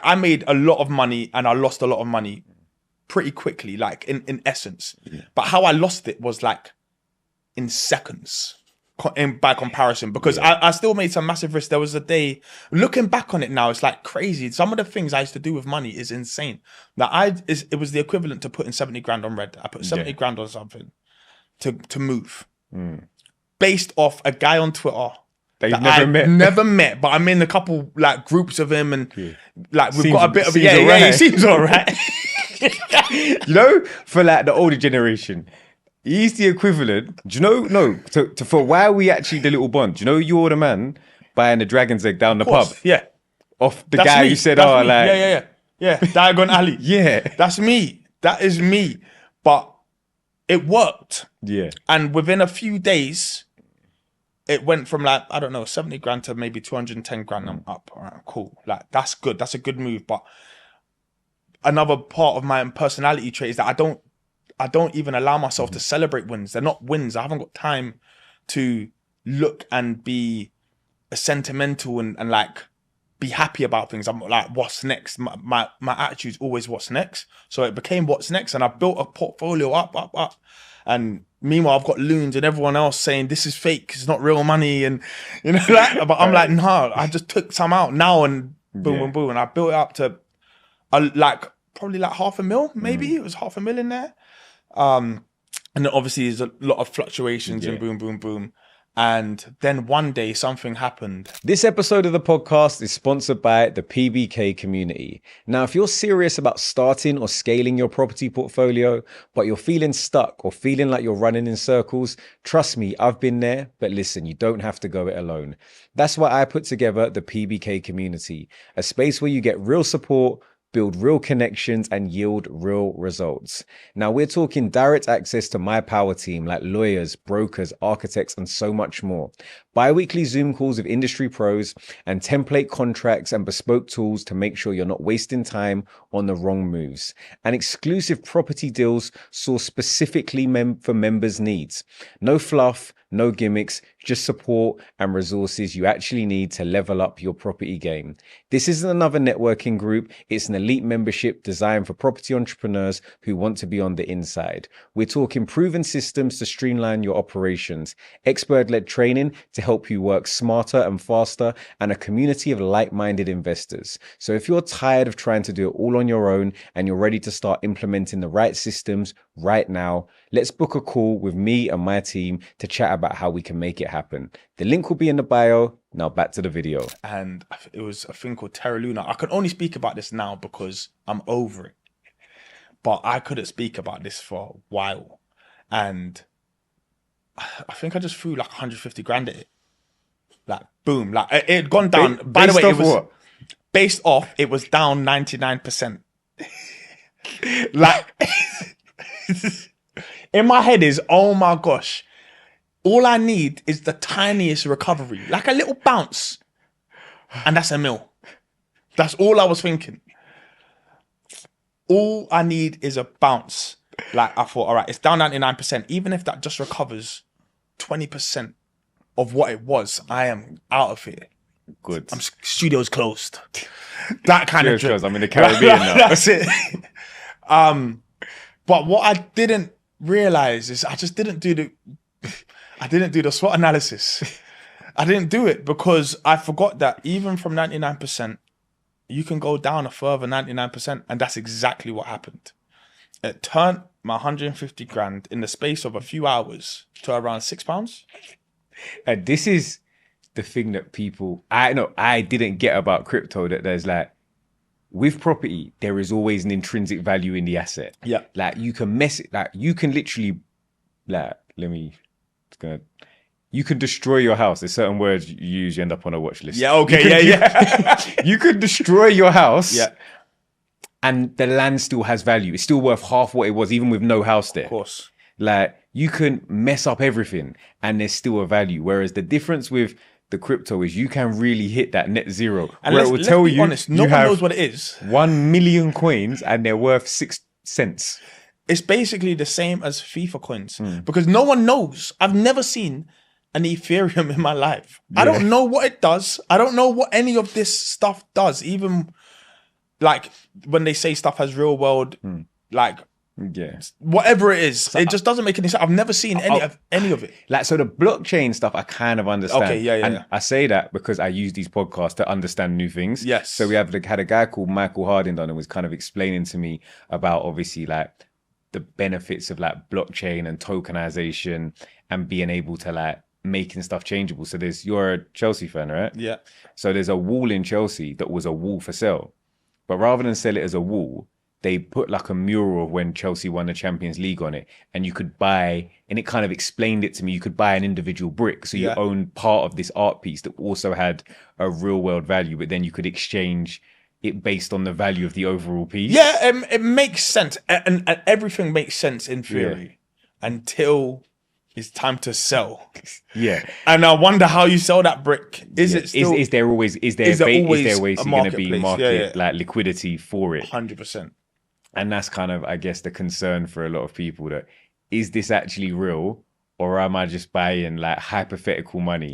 I made a lot of money and I lost a lot of money pretty quickly, like in essence. Yeah. But how I lost it was like in seconds by comparison, because I still made some massive risks. There was a day, looking back on it now, it's like crazy. Some of the things I used to do with money is insane. That it was the equivalent to putting 70 grand on red. I put 70 grand on something to move based off a guy on Twitter that you've never met, but I'm in a couple like groups of him, and like we've got a bit of he seems alright. You know, for like the older generation, he's the equivalent. Do you know? No, for why we actually the little bond. Do you know you're the man buying the dragon's egg down the pub? Yeah, off the guy you said, that's me. Yeah, Diagon Alley. Yeah, that's me. That is me. But it worked. Yeah, and within a few days, it went from like, I don't know, 70 grand to maybe 210 grand. I'm up. All right, cool. Like, that's good. That's a good move. But another part of my personality trait is that I don't even allow myself to celebrate wins. They're not wins. I haven't got time to look and be sentimental and like be happy about things. I'm like, what's next? My attitude's always what's next. So it became what's next. And I built a portfolio up. And meanwhile, I've got loons and everyone else saying this is fake, it's not real money, and you know that. But I'm like, no, I just took some out now, and boom, and I built it up to like probably like $500,000, maybe it was $500,000 there. And then obviously there's a lot of fluctuations and boom. And then one day something happened. This episode of the podcast is sponsored by the PBK community. Now, if you're serious about starting or scaling your property portfolio, but you're feeling stuck or feeling like you're running in circles, trust me, I've been there. But listen, you don't have to go it alone. That's why I put together the PBK community, a space where you get real support, build real connections, and yield real results. Now, we're talking direct access to my power team like lawyers, brokers, architects, and so much more. Bi-weekly Zoom calls with industry pros and template contracts and bespoke tools to make sure you're not wasting time on the wrong moves. And exclusive property deals sourced specifically for members' needs. No fluff, no gimmicks, just support and resources you actually need to level up your property game. This isn't another networking group. It's an elite membership designed for property entrepreneurs who want to be on the inside. We're talking proven systems to streamline your operations, expert-led training to help you work smarter and faster, and a community of like-minded investors. So if you're tired of trying to do it all on your own and you're ready to start implementing the right systems right now, let's book a call with me and my team to chat about how we can make it happen. The link will be in the bio. Now back to the video. And it was a thing called Terra. I can only speak about this now because I'm over it. But I couldn't speak about this for a while. And I think I just threw like 150 grand at it. Like, boom. Like, it had gone down. By the way, it was what? Based off, it was down 99%. Like, in my head is, oh my gosh, all I need is the tiniest recovery, like a little bounce, and that's $1 million. That's all I was thinking. All I need is a bounce. Like, I thought, all right, it's down 99%. Even if that just recovers 20% of what it was, I am out of here. Good. Studio's closed. That kind of drip. I'm in the Caribbean now. That's it. But what I didn't realize is I didn't do the SWOT analysis. I didn't do it because I forgot that even from 99%, you can go down a further 99%. And that's exactly what happened. It turned my 150 grand in the space of a few hours to around £6. And this is the thing that I didn't get about crypto, that there's like, with property, there is always an intrinsic value in the asset. Yeah. Like, you can mess it, like, you can literally, like, you can destroy your house. There's certain words you use, you end up on a watch list. Yeah, okay, yeah. You could destroy your house. Yeah. And the land still has value. It's still worth half what it was, even with no house there. Of course. Like, you can mess up everything and there's still a value. Whereas the difference with the crypto is you can really hit that net zero. And where it will tell you, honest, no one knows what it is. 1 million coins and they're worth 6 cents. It's basically the same as FIFA coins because no one knows. I've never seen an Ethereum in my life. Yeah. I don't know what it does. I don't know what any of this stuff does. Even like when they say stuff has real world, like Yeah. whatever it is, it just doesn't make any sense. I've never seen any of it. Like, so the blockchain stuff, I kind of understand. Okay, yeah. And I say that because I use these podcasts to understand new things. Yes. So we had a guy called Michael Harding on and was kind of explaining to me about obviously like the benefits of like blockchain and tokenization and being able to like making stuff changeable. So you're a Chelsea fan, right? Yeah. So there's a wall in Chelsea that was a wall for sale. But rather than sell it as a wall, they put like a mural of when Chelsea won the Champions League on it, and you could buy, and it kind of explained it to me, you could buy an individual brick. So you own part of this art piece that also had a real world value, but then you could exchange it based on the value of the overall piece. Yeah, it makes sense. And everything makes sense in theory until it's time to sell. Yeah. And I wonder how you sell that brick. Is there always going to be market like liquidity for it? 100%. And that's kind of, I guess, the concern for a lot of people, that is this actually real, or am I just buying like hypothetical money?